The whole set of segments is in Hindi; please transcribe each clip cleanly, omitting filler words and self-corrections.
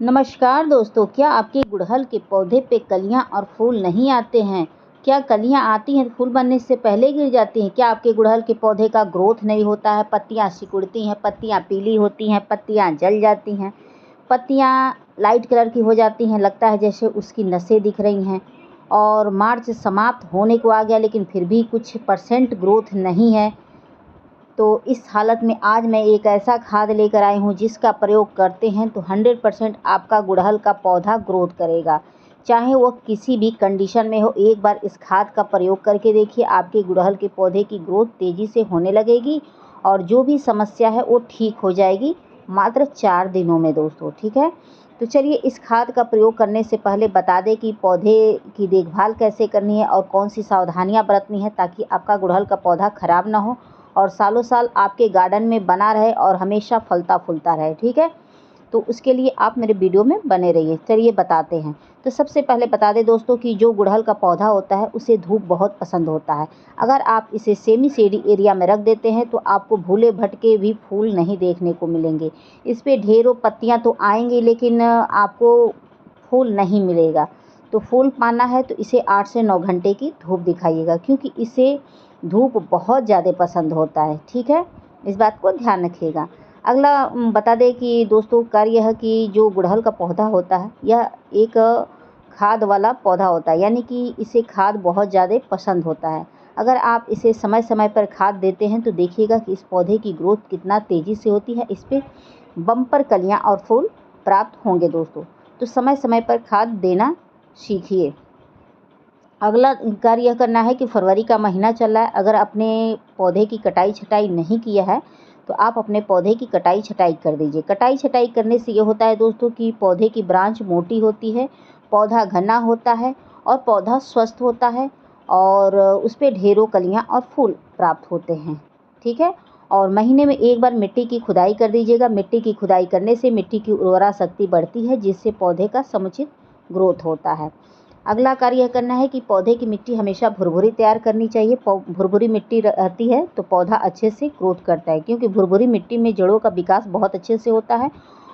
नमस्कार दोस्तों, क्या आपके गुड़हल के पौधे पे कलियां और फूल नहीं आते हैं? क्या कलियां आती हैं तो फूल बनने से पहले गिर जाती हैं? क्या आपके गुड़हल के पौधे का ग्रोथ नहीं होता है? पत्तियां सिकुड़ती हैं, पत्तियां पीली होती हैं, पत्तियां जल जाती हैं, पत्तियां लाइट कलर की हो जाती हैं, लगता है जैसे उसकी नसें दिख रही हैं। और मार्च समाप्त होने को आ गया लेकिन फिर भी कुछ परसेंट ग्रोथ नहीं है। तो इस हालत में आज मैं एक ऐसा खाद लेकर आई हूँ जिसका प्रयोग करते हैं तो 100% आपका गुड़हल का पौधा ग्रोथ करेगा। चाहे वो किसी भी कंडीशन में हो, एक बार इस खाद का प्रयोग करके देखिए, आपके गुड़हल के पौधे की ग्रोथ तेज़ी से होने लगेगी और जो भी समस्या है वो ठीक हो जाएगी मात्र 4 दिनों में दोस्तों। ठीक है, तो चलिए इस खाद का प्रयोग करने से पहले बता दें कि पौधे की देखभाल कैसे करनी है और कौन सी सावधानियां बरतनी है ताकि आपका गुड़हल का पौधा खराब ना हो और सालों साल आपके गार्डन में बना रहे और हमेशा फलता फूलता रहे। ठीक है, तो उसके लिए आप मेरे वीडियो में बने रहिए। चलिए बताते हैं। तो सबसे पहले बता दें दोस्तों कि जो गुड़हल का पौधा होता है उसे धूप बहुत पसंद होता है। अगर आप इसे सेमी शेडी एरिया में रख देते हैं तो आपको भूले भटके भी फूल नहीं देखने को मिलेंगे। इस पर ढेरों पत्तियां तो आएंगी लेकिन आपको फूल नहीं मिलेगा। तो फूल पाना है तो इसे 8 से 9 घंटे की धूप दिखाइएगा, क्योंकि इसे धूप बहुत ज़्यादा पसंद होता है। ठीक है, इस बात को ध्यान रखिएगा। अगला बता दें कि दोस्तों कार्य है कि जो गुड़हल का पौधा होता है यह एक खाद वाला पौधा होता है, यानी कि इसे खाद बहुत ज़्यादा पसंद होता है। अगर आप इसे समय समय पर खाद देते हैं तो देखिएगा कि इस पौधे की ग्रोथ कितना तेज़ी से होती है। इस पर बम्पर कलियाँ और फूल प्राप्त होंगे दोस्तों। तो समय समय पर खाद देना सीखिए। अगला कार्य यह करना है कि फरवरी का महीना चल रहा है, अगर अपने पौधे की कटाई छटाई नहीं किया है तो आप अपने पौधे की कटाई छटाई कर दीजिए। कटाई छटाई करने से ये होता है दोस्तों कि पौधे की ब्रांच मोटी होती है, पौधा घना होता है और पौधा स्वस्थ होता है और उस पर ढेरों कलियां और फूल प्राप्त होते हैं। ठीक है, और महीने में एक बार मिट्टी की खुदाई कर दीजिएगा। मिट्टी की खुदाई करने से मिट्टी की उर्वरा शक्ति बढ़ती है जिससे पौधे का समुचित ग्रोथ होता है। अगला कार्य यह करना है कि पौधे की मिट्टी हमेशा भुरभुरी तैयार करनी चाहिए। भुरभुरी मिट्टी रहती है तो पौधा अच्छे से ग्रोथ करता है, क्योंकि भुरभुरी मिट्टी में जड़ों का विकास बहुत अच्छे से होता है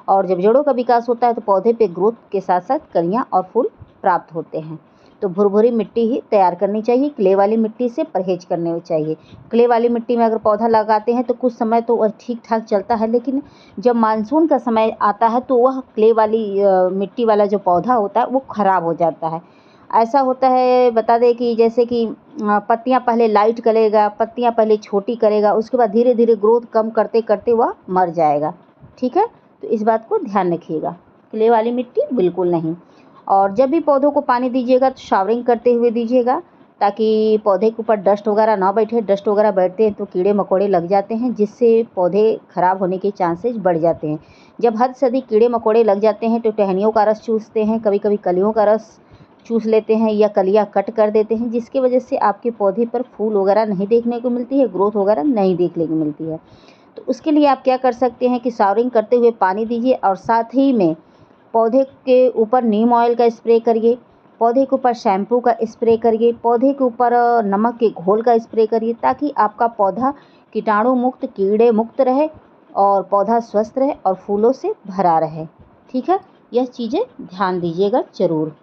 और जब जड़ों का विकास होता है तो पौधे पे ग्रोथ के साथ साथ कलियां और फूल प्राप्त होते हैं। तो भुरभुरी मिट्टी ही तैयार करनी चाहिए। क्ले वाली मिट्टी से परहेज करने चाहिए। क्ले वाली मिट्टी में अगर पौधा लगाते हैं तो कुछ समय तो वह ठीक ठाक चलता है, लेकिन जब मानसून का समय आता है तो वह क्ले वाली मिट्टी वाला जो पौधा होता है वो ख़राब हो जाता है। ऐसा होता है, बता दें कि जैसे कि पत्तियां पहले लाइट करेगा, पत्तियां पहले छोटी करेगा, उसके बाद धीरे धीरे ग्रोथ कम करते करते वह मर जाएगा। ठीक है, तो इस बात को ध्यान रखिएगा। क्ले वाली मिट्टी बिल्कुल नहीं। और जब भी पौधों को पानी दीजिएगा तो शावरिंग करते हुए दीजिएगा ताकि पौधे के ऊपर डस्ट वगैरह ना बैठे। डस्ट वगैरह बैठते हैं तो कीड़े मकोड़े लग जाते हैं जिससे पौधे खराब होने के चांसेस बढ़ जाते हैं। जब हद से अधिक कीड़े मकोड़े लग जाते हैं तो टहनियों का रस चूसते हैं, कभी कभी कलियों का रस चूस लेते हैं या कलियां कट कर देते हैं, जिसकी वजह से आपके पौधे पर फूल वगैरह नहीं देखने को मिलती है, ग्रोथ वगैरह नहीं देखने को मिलती है। तो उसके लिए आप क्या कर सकते हैं कि शावरिंग करते हुए पानी दीजिए और साथ ही में पौधे के ऊपर नीम ऑयल का स्प्रे करिए, पौधे के ऊपर शैम्पू का स्प्रे करिए, पौधे के ऊपर नमक के घोल का स्प्रे करिए ताकि आपका पौधा कीटाणु मुक्त, कीड़े मुक्त रहे और पौधा स्वस्थ रहे और फूलों से भरा रहे। ठीक है, यह चीज़ें ध्यान दीजिएगा ज़रूर।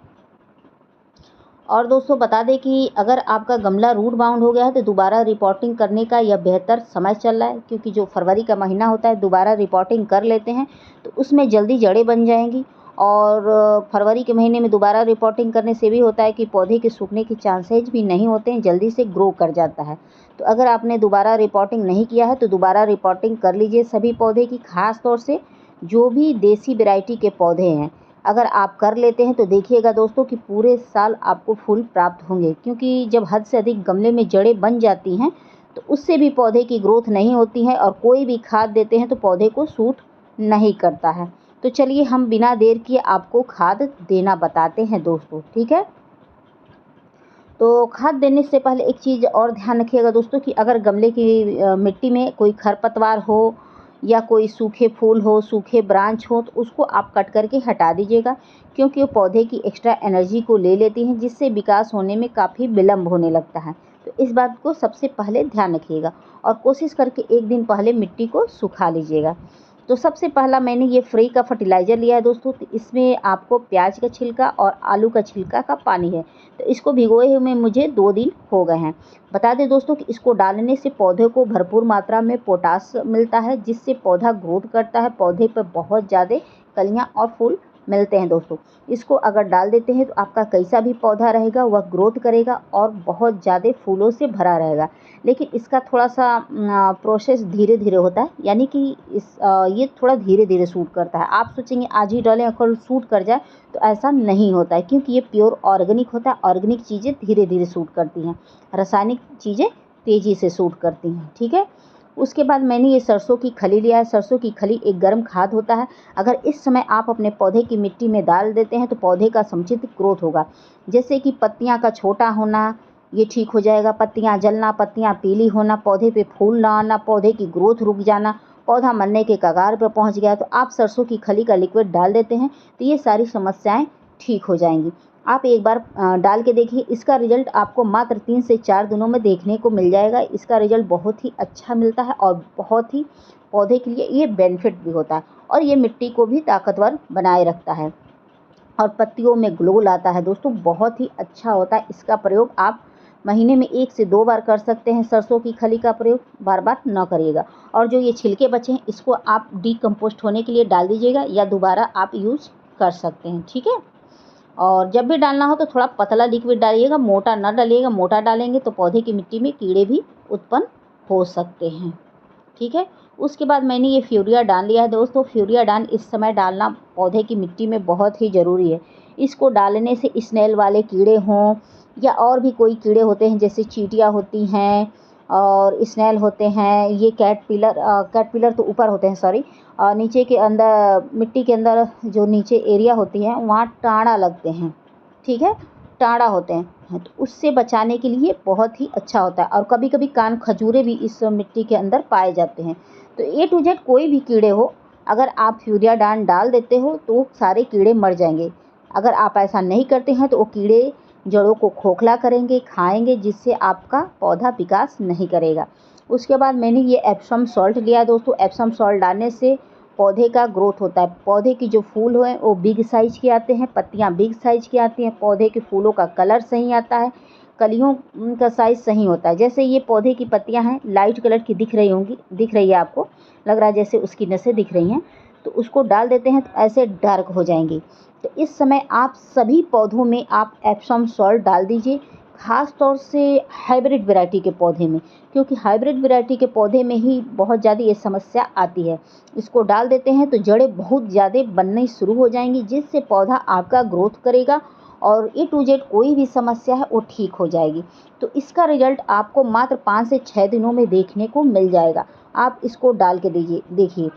और दोस्तों बता दें कि अगर आपका गमला रूट बाउंड हो गया है तो दोबारा रिपोर्टिंग करने का यह बेहतर समय चल रहा है, क्योंकि जो फरवरी का महीना होता है दोबारा रिपोर्टिंग कर लेते हैं तो उसमें जल्दी जड़ें बन जाएंगी। और फरवरी के महीने में दोबारा रिपोर्टिंग करने से भी होता है कि पौधे के सूखने के चांसेज भी नहीं होते हैं, जल्दी से ग्रो कर जाता है। तो अगर आपने दोबारा रिपोर्टिंग नहीं किया है तो दोबारा रिपोर्टिंग कर लीजिए सभी पौधे की, खास तौर से जो भी देसी वैरायटी के पौधे हैं। अगर आप कर लेते हैं तो देखिएगा दोस्तों कि पूरे साल आपको फूल प्राप्त होंगे, क्योंकि जब हद से अधिक गमले में जड़ें बन जाती हैं तो उससे भी पौधे की ग्रोथ नहीं होती है और कोई भी खाद देते हैं तो पौधे को सूट नहीं करता है। तो चलिए हम बिना देर किए आपको खाद देना बताते हैं दोस्तों। ठीक है, तो खाद देने से पहले एक चीज़ और ध्यान रखिएगा दोस्तों कि अगर गमले की मिट्टी में कोई खरपतवार हो या कोई सूखे फूल हो, सूखे ब्रांच हो, तो उसको आप कट करके हटा दीजिएगा, क्योंकि वो पौधे की एक्स्ट्रा एनर्जी को ले लेती हैं जिससे विकास होने में काफ़ी विलम्ब होने लगता है। तो इस बात को सबसे पहले ध्यान रखिएगा और कोशिश करके एक दिन पहले मिट्टी को सुखा लीजिएगा। तो सबसे पहला मैंने ये फ्री का फर्टिलाइज़र लिया है दोस्तों। तो इसमें आपको प्याज का छिलका और आलू का छिलका का पानी है। तो इसको भिगोए हुए मुझे 2 दिन हो गए हैं। बता दें दोस्तों कि इसको डालने से पौधे को भरपूर मात्रा में पोटाश मिलता है, जिससे पौधा ग्रोथ करता है, पौधे पर बहुत ज़्यादा कलियाँ और फूल मिलते हैं दोस्तों। इसको अगर डाल देते हैं तो आपका कैसा भी पौधा रहेगा वह ग्रोथ करेगा और बहुत ज़्यादा फूलों से भरा रहेगा। लेकिन इसका थोड़ा-सा प्रोसेस धीरे-धीरे होता है, यानी कि ये थोड़ा धीरे-धीरे शूट करता है। आप सोचेंगे आज ही डालें और कल शूट कर जाए, तो ऐसा नहीं होता है, क्योंकि ये प्योर ऑर्गेनिक होता है। ऑर्गेनिक चीज़ें धीरे-धीरे शूट करती हैं, रासायनिक चीज़ें तेज़ी से शूट करती हैं, ठीक है। उसके बाद मैंने ये सरसों की खली लिया है। सरसों की खली एक गर्म खाद होता है। अगर इस समय आप अपने पौधे की मिट्टी में डाल देते हैं तो पौधे का समुचित ग्रोथ होगा। जैसे कि पत्तियां का छोटा होना, ये ठीक हो जाएगा। पत्तियां जलना, पत्तियां पीली होना, पौधे पे फूल ना आना, पौधे की ग्रोथ रुक जाना, पौधा मरने के कगार पर पहुंच गया, तो आप सरसों की खली का लिक्विड डाल देते हैं तो ये सारी समस्याएं ठीक हो जाएंगी। आप एक बार डाल के देखिए। इसका रिजल्ट आपको मात्र 3 से 4 दिनों में देखने को मिल जाएगा। इसका रिजल्ट बहुत ही अच्छा मिलता है और बहुत ही पौधे के लिए ये बेनिफिट भी होता है, और ये मिट्टी को भी ताकतवर बनाए रखता है और पत्तियों में ग्लो लाता है दोस्तों। बहुत ही अच्छा होता है। इसका प्रयोग आप महीने में 1 से 2 बार कर सकते हैं। सरसों की खली का प्रयोग बार-बार ना करिएगा। और जो ये छिलके बचे हैं इसको आप डीकम्पोस्ट होने के लिए डाल दीजिएगा, या दोबारा आप यूज़ कर सकते हैं, ठीक है। और जब भी डालना हो तो थोड़ा पतला लिक्विड डालिएगा, मोटा ना डालिएगा। मोटा डालेंगे तो पौधे की मिट्टी में कीड़े भी उत्पन्न हो सकते हैं, ठीक है। उसके बाद मैंने ये फ्यूरिया डाल लिया है दोस्तों। फ्यूरिया डाल इस समय डालना पौधे की मिट्टी में बहुत ही ज़रूरी है। इसको डालने से स्नेल वाले कीड़े हों या और भी कोई कीड़े होते हैं, जैसे चींटियाँ होती हैं और स्नेल होते हैं, ये कैटरपिलर तो ऊपर होते हैं, सॉरी, नीचे के अंदर मिट्टी के अंदर जो नीचे एरिया होती है वहाँ टाँड़ा लगते हैं, ठीक है, टाँड़ा होते हैं। तो उससे बचाने के लिए बहुत ही अच्छा होता है। और कभी-कभी कान खजूरे भी इस मिट्टी के अंदर पाए जाते हैं। तो ए टू जेड कोई भी कीड़े हो, अगर आप फ्यूरिया डाल देते हो तो सारे कीड़े मर जाएंगे। अगर आप ऐसा नहीं करते हैं तो वो कीड़े जड़ों को खोखला करेंगे, खाएंगे, जिससे आपका पौधा विकास नहीं करेगा। उसके बाद मैंने ये एप्सम सॉल्ट लिया है दोस्तों। एप्सम सॉल्ट डालने से पौधे का ग्रोथ होता है। पौधे की जो फूल हैं वो बिग साइज़ के आते हैं, पत्तियां बिग साइज़ की आती हैं, पौधे के फूलों का कलर सही आता है, कलियों का साइज़ सही होता है। जैसे ये पौधे की पत्तियां हैं लाइट कलर की दिख रही होंगी, दिख रही है आपको, लग रहा है जैसे उसकी नसें दिख रही हैं, तो उसको डाल देते हैं तो ऐसे डार्क हो जाएंगी। तो इस समय आप सभी पौधों में आप एप्सम सॉल्ट डाल दीजिए, ख़ास तौर से हाइब्रिड वैरायटी के पौधे में, क्योंकि हाइब्रिड वैरायटी के पौधे में ही बहुत ज़्यादा ये समस्या आती है। इसको डाल देते हैं तो जड़ें बहुत ज़्यादा बननी शुरू हो जाएंगी, जिससे पौधा आपका ग्रोथ करेगा और ए टू जेड कोई भी समस्या है वो ठीक हो जाएगी। तो इसका रिजल्ट आपको मात्र 5 से 6 दिनों में देखने को मिल जाएगा। आप इसको डाल के देखिए,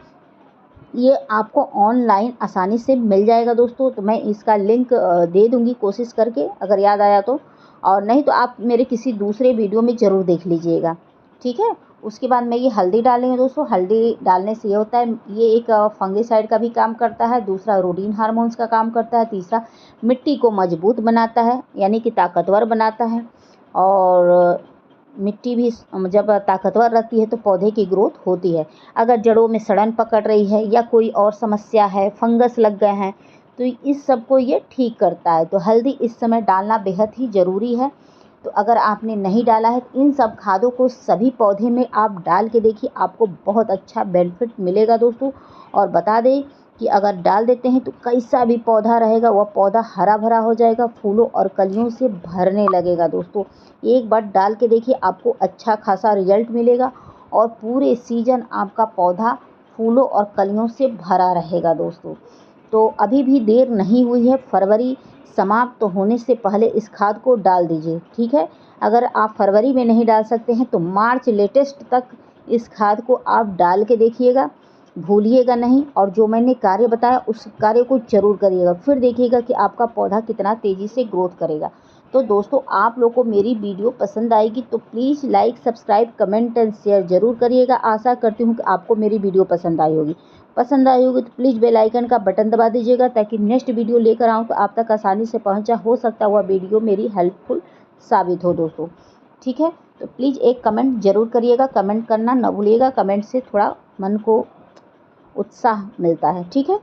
ये आपको ऑनलाइन आसानी से मिल जाएगा दोस्तों। तो मैं इसका लिंक दे दूँगी कोशिश करके, अगर याद आया तो, और नहीं तो आप मेरे किसी दूसरे वीडियो में ज़रूर देख लीजिएगा, ठीक है। उसके बाद मैं ये हल्दी डालेंगे दोस्तों। हल्दी डालने से ये होता है, ये एक फंगिसाइड का भी काम करता है, दूसरा रूटीन हार्मोन्स का काम करता है, तीसरा मिट्टी को मजबूत बनाता है, यानी कि ताकतवर बनाता है। और मिट्टी भी जब ताकतवर रहती है तो पौधे की ग्रोथ होती है। अगर जड़ों में सड़न पकड़ रही है या कोई और समस्या है, फंगस लग गए हैं, तो इस सब को ये ठीक करता है। तो हल्दी इस समय डालना बेहद ही ज़रूरी है। तो अगर आपने नहीं डाला है तो इन सब खादों को सभी पौधे में आप डाल के देखिए, आपको बहुत अच्छा बेनिफिट मिलेगा दोस्तों। और बता दें कि अगर डाल देते हैं तो कैसा भी पौधा रहेगा वह पौधा हरा भरा हो जाएगा, फूलों और कलियों से भरने लगेगा दोस्तों। एक बार डाल के देखिए, आपको अच्छा खासा रिजल्ट मिलेगा और पूरे सीजन आपका पौधा फूलों और कलियों से भरा रहेगा दोस्तों। तो अभी भी देर नहीं हुई है, फरवरी समाप्त होने से पहले इस खाद को डाल दीजिए, ठीक है। अगर आप फरवरी में नहीं डाल सकते हैं तो मार्च लेटेस्ट तक इस खाद को आप डाल के देखिएगा, भूलिएगा नहीं। और जो मैंने कार्य बताया उस कार्य को ज़रूर करिएगा, फिर देखिएगा कि आपका पौधा कितना तेज़ी से ग्रोथ करेगा। तो दोस्तों, आप लोग को मेरी वीडियो पसंद आएगी तो please like, subscribe, comment and share ज़रूर करिएगा। आशा करती हूँ कि आपको मेरी वीडियो पसंद आई होगी। पसंद आई होगी तो प्लीज़ बेल आइकन का बटन दबा दीजिएगा, ताकि नेक्स्ट वीडियो लेकर आऊँ तो आप तक आसानी से पहुँचा। हो सकता है वह वीडियो मेरी हेल्पफुल साबित हो दोस्तों, ठीक है। तो प्लीज़ एक कमेंट ज़रूर करिएगा, कमेंट करना ना भूलिएगा। कमेंट से थोड़ा मन को उत्साह मिलता है। ठीक है।